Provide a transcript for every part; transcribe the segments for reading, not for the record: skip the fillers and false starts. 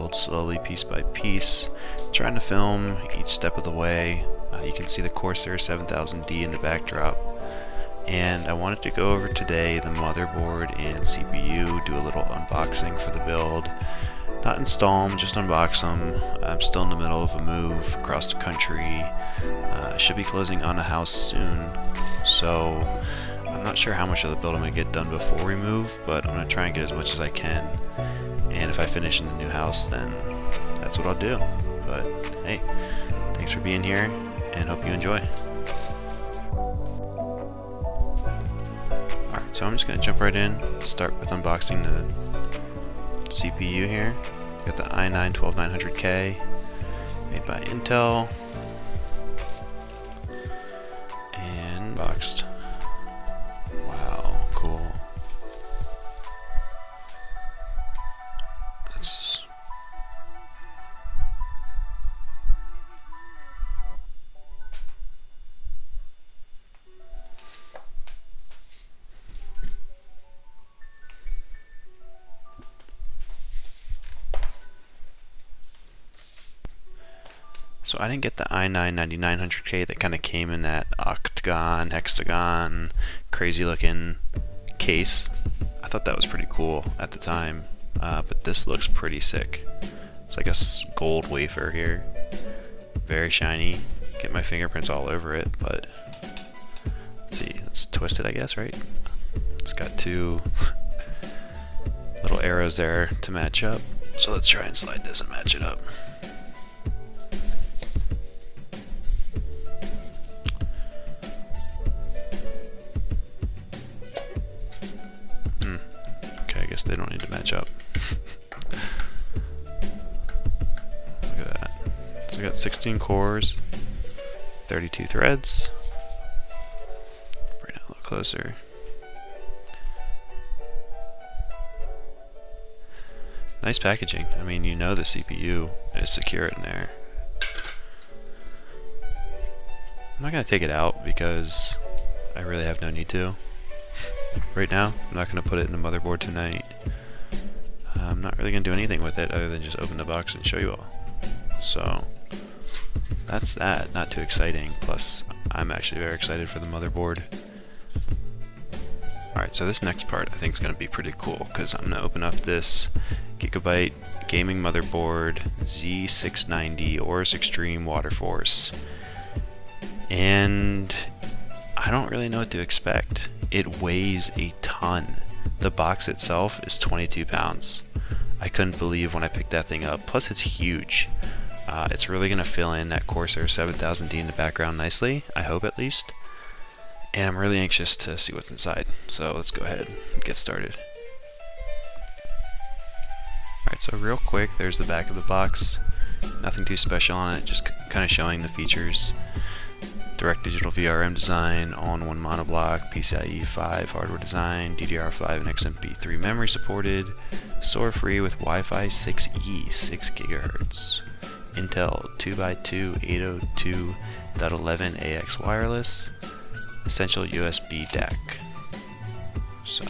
build slowly, piece by piece, trying to film each step of the way. You can see the Corsair 7000D in the backdrop. And I wanted to go over today the motherboard and CPU, do a little unboxing for the build. Not install them, just unbox them. I'm still in the middle of a move across the country. Should be closing on a house soon, so I'm not sure how much of the build I'm going to get done before we move, but I'm going to try and get as much as I can. And if I finish in the new house, then that's what I'll do. But hey, thanks for being here, and hope you enjoy. Alright, so I'm just going to jump right in, start with unboxing the CPU here. Got the i9-12900K, made by Intel, and boxed. Wow, cool. That's so I didn't get the i9-9900K that kind of came in that octagon, hexagon, crazy looking case. I thought that was pretty cool at the time, but this looks pretty sick. It's like a gold wafer here, very shiny. Get my fingerprints all over it, but let's see, let's twist it, I guess, right? It's got two little arrows there to match up, so let's try and slide this and match it up. They don't need to match up. Look at that. So we got 16 cores, 32 threads. Bring it a little closer. Nice packaging. I mean, you know the CPU is secure in there. I'm not going to take it out because I really have no need to. Right now, I'm not going to put it in the motherboard tonight. I'm not really going to do anything with it other than just open the box and show you all. So, that's that. Not too exciting. Plus, I'm actually very excited for the motherboard. Alright, so this next part I think is going to be pretty cool because I'm going to open up this Gigabyte gaming motherboard Z690 Aorus Xtreme Waterforce. And I don't really know what to expect. It weighs a ton. The box itself is 22 pounds. I couldn't believe when I picked that thing up. Plus it's huge. It's really going to fill in that Corsair 7000D in the background nicely, I hope at least. And I'm really anxious to see what's inside. So let's go ahead and get started. Alright, so real quick, there's the back of the box. Nothing too special on it, just kind of showing the features. Direct digital VRM design, all-in-one monoblock, PCIe 5 hardware design, DDR5 and XMP3 memory supported, SOAR free with Wi-Fi 6E 6 GHz, Intel 2x2 802.11ax wireless, essential USB DAC. So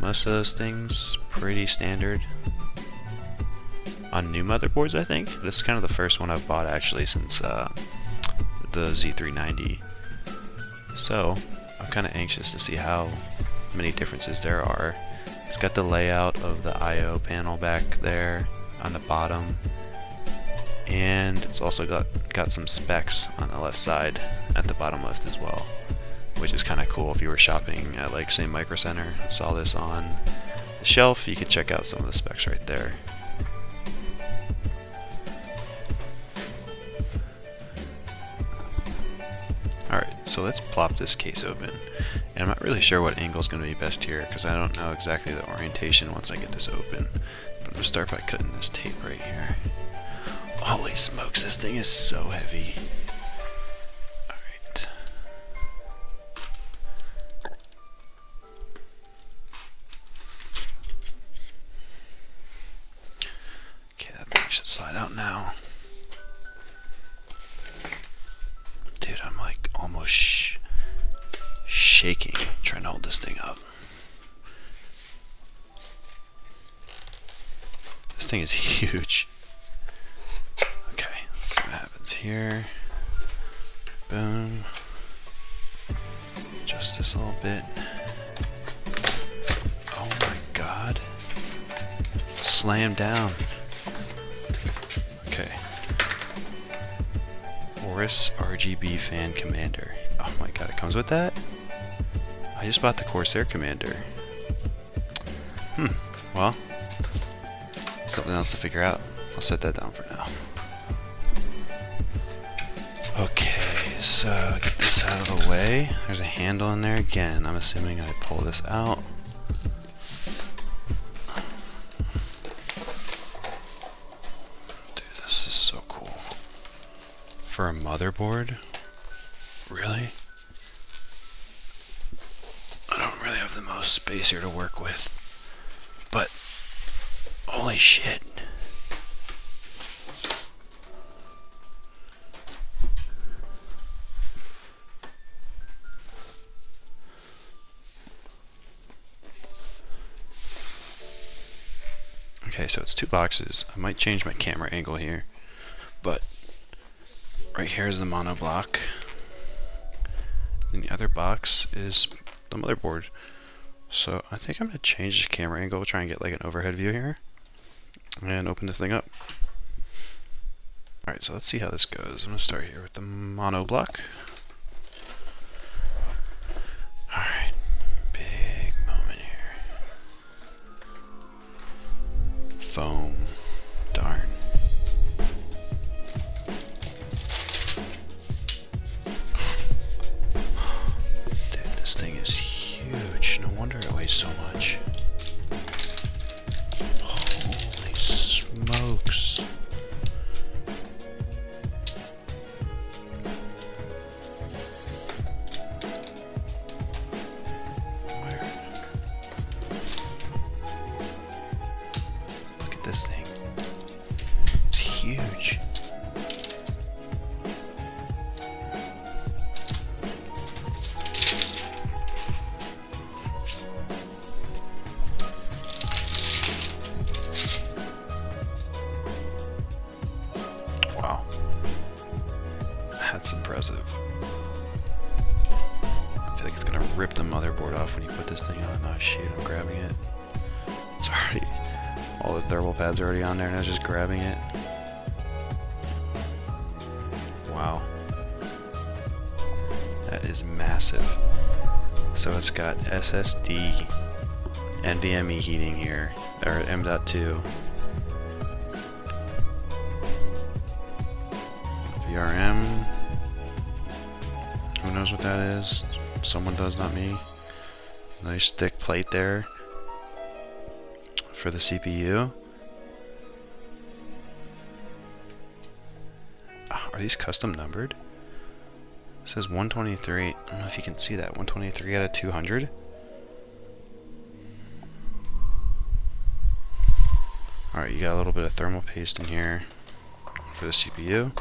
most of those things pretty standard on new motherboards. I think this is kind of the first one I've bought actually since the Z390. So I'm kind of anxious to see how many differences there are. It's got the layout of the I/O panel back there on the bottom, and it's also got some specs on the left side at the bottom left as well, which is kind of cool. If you were shopping at like say Micro Center and saw this on the shelf, you could check out some of the specs right there. Alright, so let's plop this case open. And I'm not really sure what angle is going to be best here because I don't know exactly the orientation once I get this open. But I'm going to start by cutting this tape right here. Holy smokes, this thing is so heavy. Alright. Okay, that thing should slide out now. Dude, I'm like almost shaking trying to hold this thing up. This thing is huge. Okay, let's see what happens here. Boom. Just this little bit. Oh my god. Slam down. Okay. Aorus RGB fan commander. Oh my god, it comes with that? I just bought the Corsair commander. Well, something else to figure out. I'll set that down for now. Okay, so get this out of the way. There's a handle in there again. I'm assuming I pull this out. Dude, this is so cool. For a motherboard? Really? I don't really have the most space here to work with. But, holy shit. Okay, so it's two boxes. I might change my camera angle here, but right here is the monoblock. And the other box is the motherboard. So I think I'm going to change the camera angle, try and get like an overhead view here, and open this thing up. Alright, so let's see how this goes. I'm going to start here with the monoblock. Alright, big moment here. Foam. Darn. Dude, this thing is huge. No wonder it weighs so much. Holy smokes. Where? Look at this thing. It's huge. Wow. That's impressive. I feel like it's gonna rip the motherboard off when you put this thing on. Oh shit, I'm grabbing it. It's already, all the thermal pads are already on there and I was just grabbing it. Wow. That is massive. So it's got SSD, NVMe heating here, or M.2. VRM. Who knows what that is? Someone does, not me. Nice thick plate there for the CPU. Are these custom numbered? It says 123. I don't know if you can see that. 123 out of 200. Alright, you got a little bit of thermal paste in here for the CPU.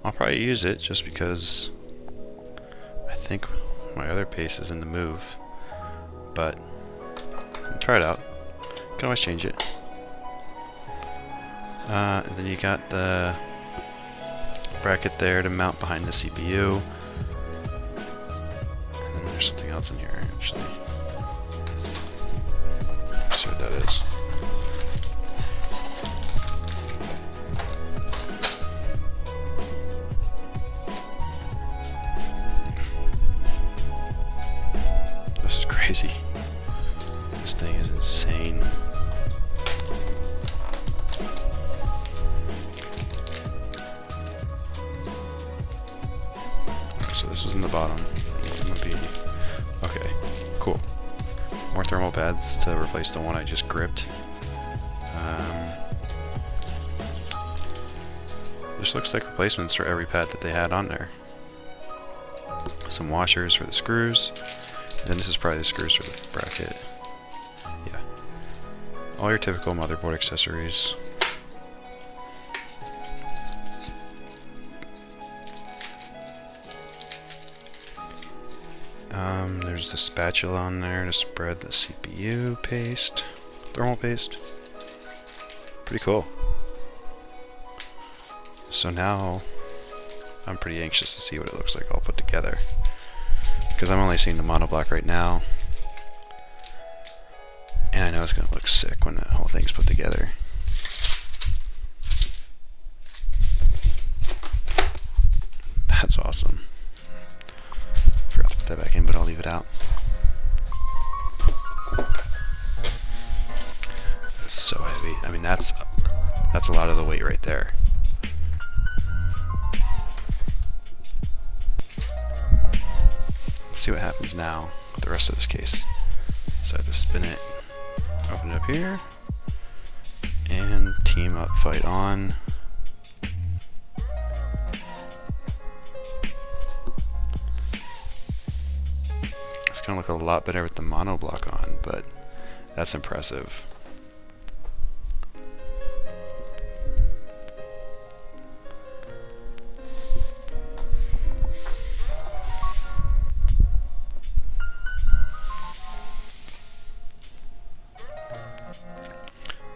I'll probably use it just because I think my other paste is in the move. But I'll try it out. Can always change it. And then you got the bracket there to mount behind the CPU. And then there's something else in here actually. Let's see what that is. This is crazy. This thing is insane. So this was in the bottom. Okay, cool. More thermal pads to replace the one I just gripped. This looks like replacements for every pad that they had on there. Some washers for the screws. Then this is probably the screws for the bracket. Yeah. All your typical motherboard accessories. There's the spatula on there to spread the CPU paste, thermal paste. Pretty cool. So now I'm pretty anxious to see what it looks like all put together, because I'm only seeing the monoblock right now, and I know it's going to look sick when the whole thing's put together. That's awesome. Forgot to put that back in, but I'll leave it out. It's so heavy. I mean, that's a lot of the weight right there. Let's see what happens now with the rest of this case. So I have to spin it, open it up here, and team up, fight on. It's gonna look a lot better with the monoblock on, but that's impressive.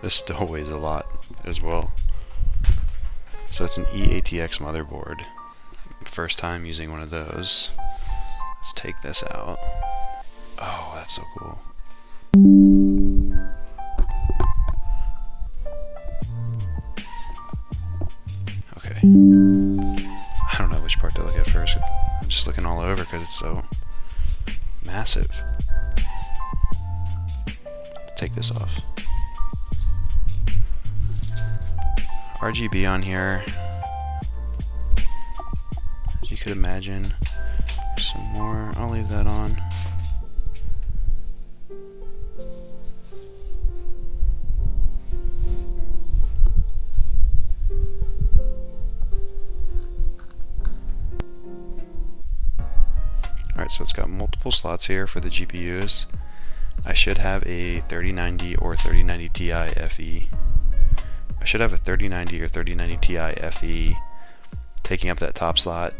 This still weighs a lot as well. So it's an EATX motherboard. First time using one of those. Let's take this out. Oh, that's so cool. Okay. I don't know which part to look at first. I'm just looking all over because it's so massive. Let's take this off. RGB on here, as you could imagine. Some more, I'll leave that on. Alright, so it's got multiple slots here for the GPUs. I should have a 3090 or 3090 Ti FE. I should have a 3090 or 3090 Ti FE taking up that top slot,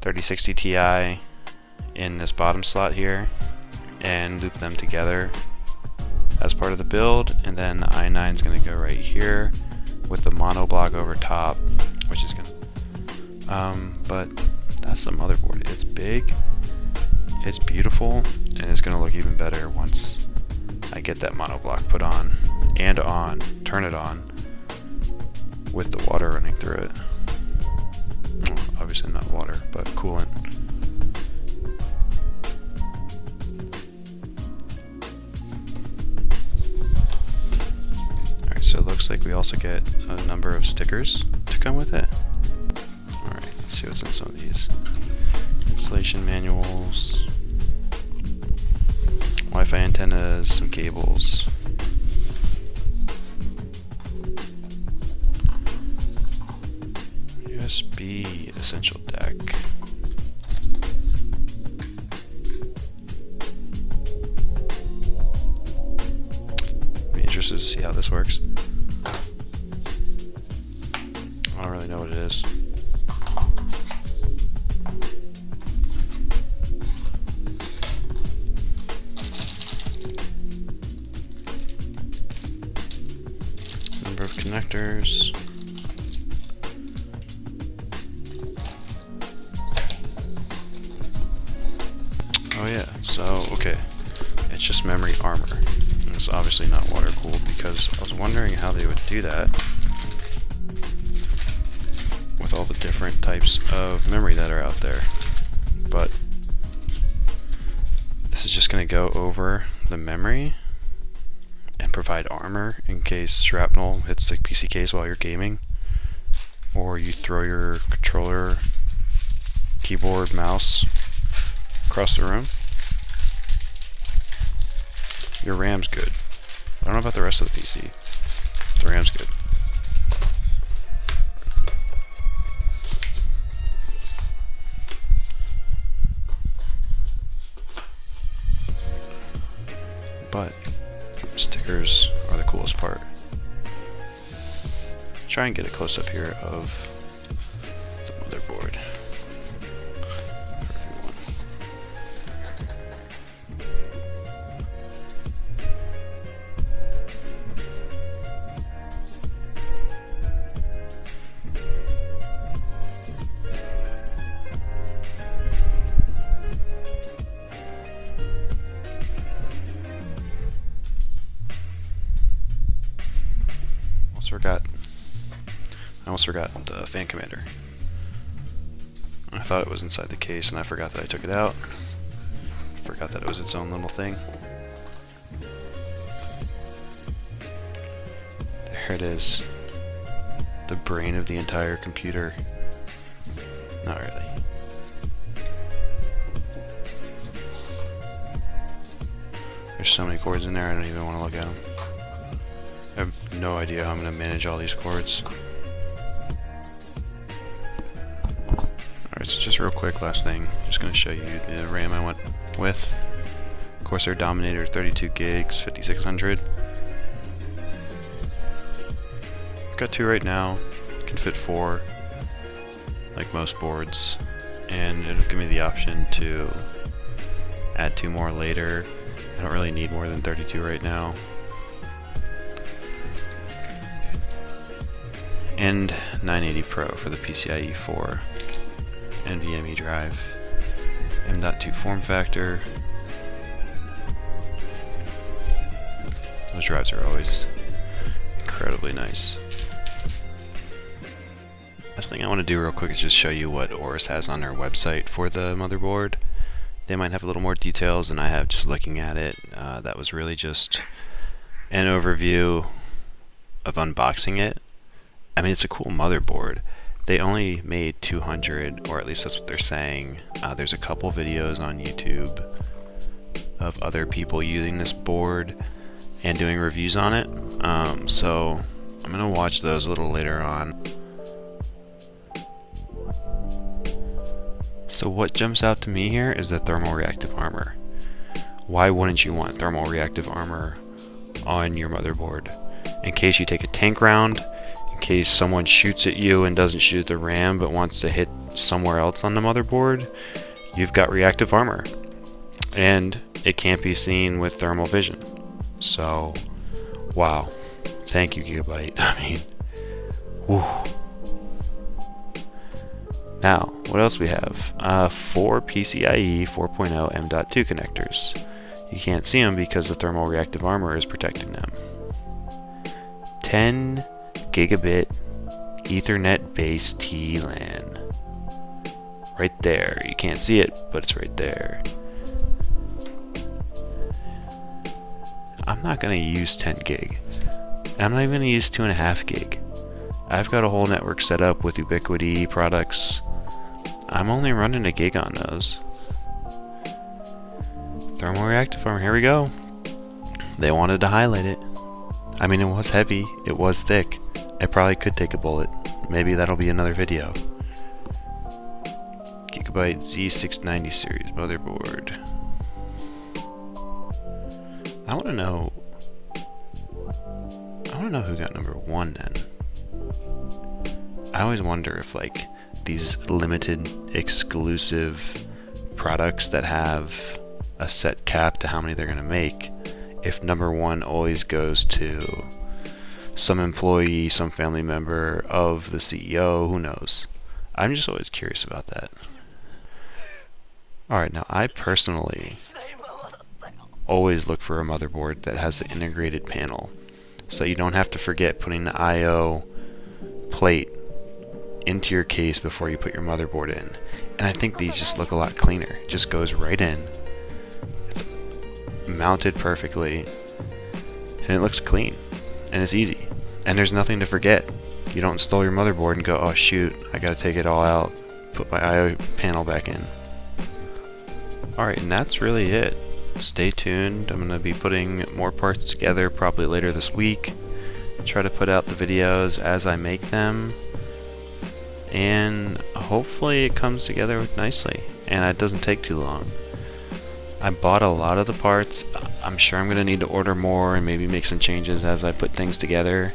3060 Ti in this bottom slot here, and loop them together as part of the build, and then the i9 is going to go right here with the monoblock over top, which is going to... but that's the motherboard. It's big, it's beautiful, and it's going to look even better once I get that monoblock put on, turn it on, with the water running through it. Well, obviously not water, but coolant. Alright, so it looks like we also get a number of stickers to come with it. Alright, let's see what's in some of these. Installation manuals, Wi-Fi antennas, some cables. USB essential deck. Be interested to see how this works. I don't really know what it is. Number of connectors. Oh yeah, so okay, it's just memory armor. And it's obviously not water cooled, because I was wondering how they would do that with all the different types of memory that are out there. But this is just going to go over the memory and provide armor in case shrapnel hits the PC case while you're gaming, or you throw your controller, keyboard, mouse across the room. Your RAM's good. I don't know about the rest of the PC. The RAM's good. But stickers are the coolest part. Try and get a close up here of the motherboard. almost forgot the fan commander. I thought it was inside the case and I forgot that I took it out. Forgot that it was its own little thing. There it is. The brain of the entire computer. Not really. There's so many cords in there, I don't even want to look at them. I have no idea how I'm going to manage all these cords. Alright, so just real quick, last thing. Just going to show you the RAM I went with. Corsair Dominator 32 gigs, 5600. Got 2 right now. Can fit 4, like most boards. And it'll give me the option to add 2 more later. I don't really need more than 32 right now. And 980 Pro for the PCIe 4 NVMe drive. M.2 form factor. Those drives are always incredibly nice. Last thing I want to do real quick is just show you what Aorus has on their website for the motherboard. They might have a little more details than I have just looking at it. That was really just an overview of unboxing it. I mean, it's a cool motherboard. They only made 200, or at least that's what they're saying. There's a couple videos on YouTube of other people using this board and doing reviews on it. So I'm going to watch those a little later on. So what jumps out to me here is the thermal reactive armor. Why wouldn't you want thermal reactive armor on your motherboard? In case you take a tank round, in case someone shoots at you and doesn't shoot at the RAM but wants to hit somewhere else on the motherboard, you've got reactive armor. And it can't be seen with thermal vision. So, wow. Thank you, Gigabyte. I mean, whew. Now, what else we have? 4 PCIe 4.0 M.2 connectors. You can't see them because the thermal reactive armor is protecting them. 10 gigabit Ethernet base TLAN. Right there. You can't see it, but it's right there. I'm not going to use 10 gig. And I'm not even going to use 2.5 gig. I've got a whole network set up with Ubiquiti products. I'm only running a gig on those. Thermal reactive armor, here we go. They wanted to highlight it. I mean, it was heavy, it was thick. I probably could take a bullet. Maybe that'll be another video. Gigabyte Z690 series motherboard. I want to know who got number 1 then. I always wonder if like these limited exclusive products that have a set cap to how many they're going to make, if number 1 always goes to some employee, some family member of the CEO, who knows. I'm just always curious about that. Alright, now I personally always look for a motherboard that has an integrated panel, so you don't have to forget putting the I/O plate into your case before you put your motherboard in. And I think these just look a lot cleaner. It just goes right in. It's mounted perfectly. And it looks clean. And it's easy. And there's nothing to forget. You don't install your motherboard and go, oh shoot, I gotta take it all out. Put my I/O panel back in. Alright, and that's really it. Stay tuned. I'm gonna be putting more parts together probably later this week. Try to put out the videos as I make them. And hopefully it comes together nicely and it doesn't take too long. I bought a lot of the parts. I'm sure I'm going to need to order more and maybe make some changes as I put things together,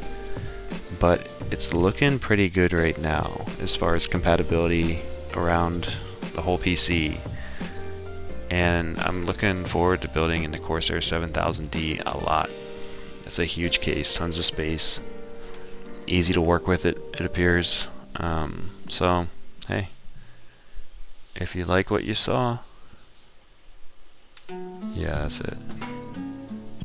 but it's looking pretty good right now as far as compatibility around the whole PC. And I'm looking forward to building in the Corsair 7000D a lot. It's a huge case, tons of space, easy to work with, it appears. So, hey, if you like what you saw, yeah, that's it.